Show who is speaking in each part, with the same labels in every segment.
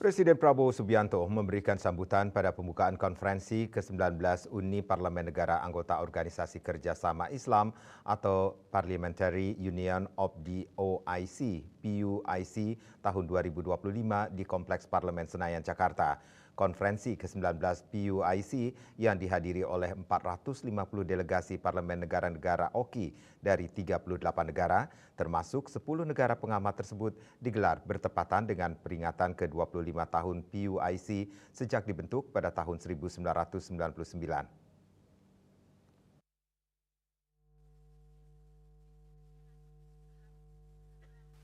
Speaker 1: Presiden Prabowo Subianto memberikan sambutan pada pembukaan konferensi ke-19 Uni Parlemen Negara Anggota Organisasi Kerjasama Islam atau Parliamentary Union of the OIC (PUIC) tahun 2025 di Kompleks Parlemen Senayan, Jakarta. Konferensi ke-19 PUIC yang dihadiri oleh 450 delegasi parlemen negara-negara OKI dari 38 negara, termasuk 10 negara pengamat tersebut, digelar bertepatan dengan peringatan ke-25 tahun PUIC sejak dibentuk pada tahun 1999.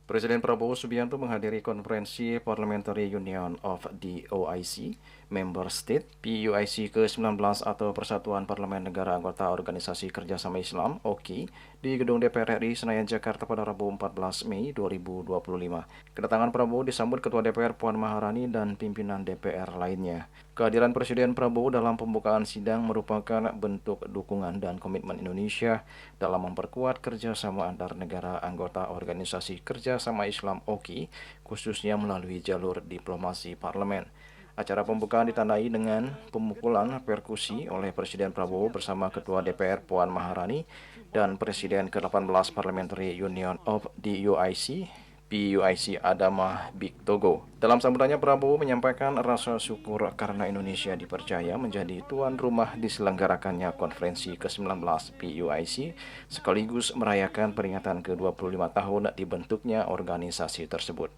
Speaker 2: Presiden Prabowo Subianto menghadiri konferensi Parliamentary Union of the OIC, Member State, PUIC ke-19 atau Persatuan Parlemen Negara Anggota Organisasi Kerjasama Islam, OKI, di Gedung DPR RI Senayan, Jakarta pada Rabu 14 Mei 2025. Kedatangan Prabowo disambut Ketua DPR Puan Maharani dan pimpinan DPR lainnya. Kehadiran Presiden Prabowo dalam pembukaan sidang merupakan bentuk dukungan dan komitmen Indonesia dalam memperkuat kerjasama antar negara anggota Organisasi Kerjasama Islam OKI, khususnya melalui jalur diplomasi parlemen. Acara pembukaan ditandai dengan pemukulan perkusi oleh Presiden Prabowo bersama Ketua DPR Puan Maharani dan Presiden ke-18 Parliamentary Union of the UIC, PUIC Adama Bictogo. Dalam sambutannya, Prabowo menyampaikan rasa syukur karena Indonesia dipercaya menjadi tuan rumah diselenggarakannya konferensi ke-19 PUIC, sekaligus merayakan peringatan ke-25 tahun dibentuknya organisasi tersebut.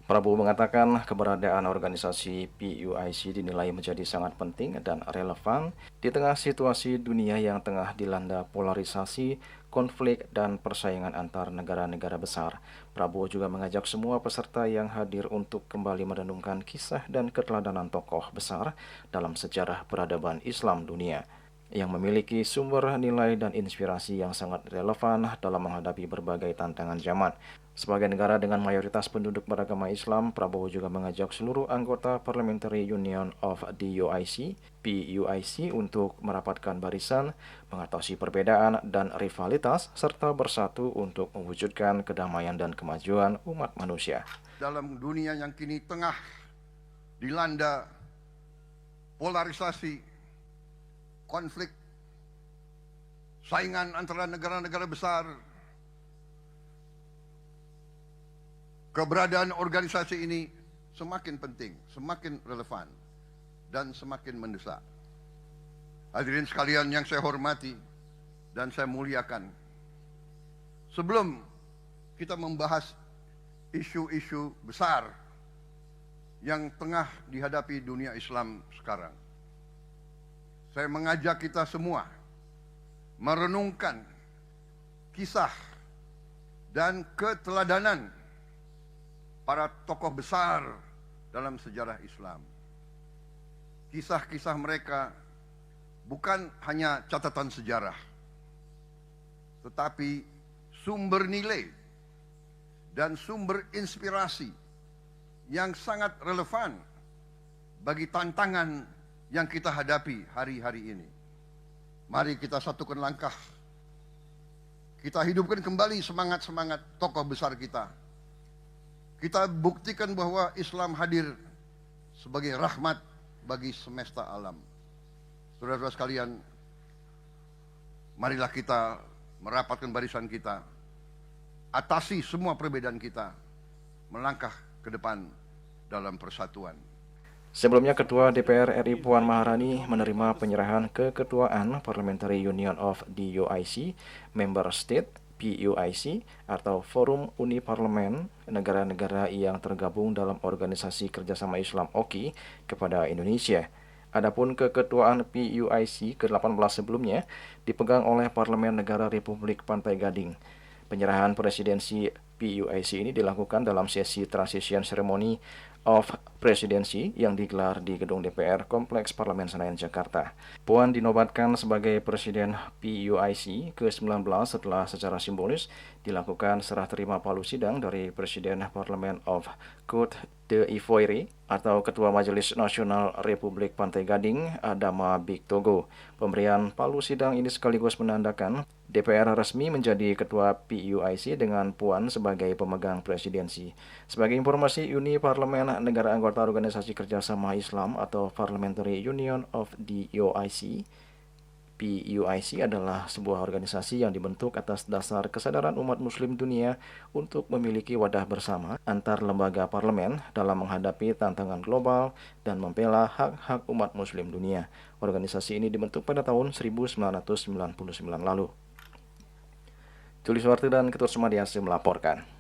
Speaker 2: Prabowo mengatakan keberadaan organisasi PUIC dinilai menjadi sangat penting dan relevan di tengah situasi dunia yang tengah dilanda polarisasi, konflik, dan persaingan antar negara-negara besar. Prabowo juga mengajak semua peserta yang hadir untuk kembali merenungkan kisah dan keteladanan tokoh besar dalam sejarah peradaban Islam dunia, yang memiliki sumber nilai dan inspirasi yang sangat relevan dalam menghadapi berbagai tantangan zaman. Sebagai negara dengan mayoritas penduduk beragama Islam, Prabowo juga mengajak seluruh anggota Parliamentary Union of the UIC, PUIC, untuk merapatkan barisan, mengatasi perbedaan dan rivalitas, serta bersatu untuk mewujudkan kedamaian dan kemajuan umat manusia.
Speaker 3: Dalam dunia yang kini tengah dilanda polarisasi, konflik, saingan antara negara-negara besar, keberadaan organisasi ini semakin penting, semakin relevan, dan semakin mendesak. Hadirin sekalian yang saya hormati dan saya muliakan, sebelum kita membahas isu-isu besar yang tengah dihadapi dunia Islam sekarang, saya mengajak kita semua merenungkan kisah dan keteladanan para tokoh besar dalam sejarah Islam. Kisah-kisah mereka bukan hanya catatan sejarah, tetapi sumber nilai dan sumber inspirasi yang sangat relevan bagi tantangan yang kita hadapi hari-hari ini. Mari kita satukan langkah. Kita hidupkan kembali semangat-semangat tokoh besar kita. Kita buktikan bahwa Islam hadir sebagai rahmat bagi semesta alam. Saudara-saudara sekalian, marilah kita merapatkan barisan kita, atasi semua perbedaan kita, melangkah ke depan dalam persatuan.
Speaker 2: Sebelumnya, Ketua DPR RI Puan Maharani menerima penyerahan keketuaan Parliamentary Union of the UIC, Member State, PUIC, atau Forum Uni Parlemen negara-negara yang tergabung dalam Organisasi Kerjasama Islam OKI kepada Indonesia. Adapun keketuaan PUIC ke-18 sebelumnya dipegang oleh Parlemen Negara Republik Pantai Gading. Penyerahan presidensi PUIC ini dilakukan dalam sesi Transition Ceremony of Presidency yang digelar di Gedung DPR Kompleks Parlemen Senayan, Jakarta. Puan dinobatkan sebagai Presiden PUIC ke-19 setelah secara simbolis dilakukan serah terima palu sidang dari Presiden Parlemen of Côte d'Ivoire atau Ketua Majelis Nasional Republik Pantai Gading, Adama Bictogo. Pemberian palu sidang ini sekaligus menandakan DPR resmi menjadi Ketua PUIC dengan Puan sebagai pemegang presidensi. Sebagai informasi, Uni Parlemen negara anggota Organisasi Kerjasama Islam atau Parliamentary Union of the OIC. PUIC adalah sebuah organisasi yang dibentuk atas dasar kesadaran umat muslim dunia untuk memiliki wadah bersama antar lembaga parlemen dalam menghadapi tantangan global dan membela hak-hak umat muslim dunia. Organisasi ini dibentuk pada tahun 1999 lalu. Tulis Warti dan Ketut Sumadiasi melaporkan.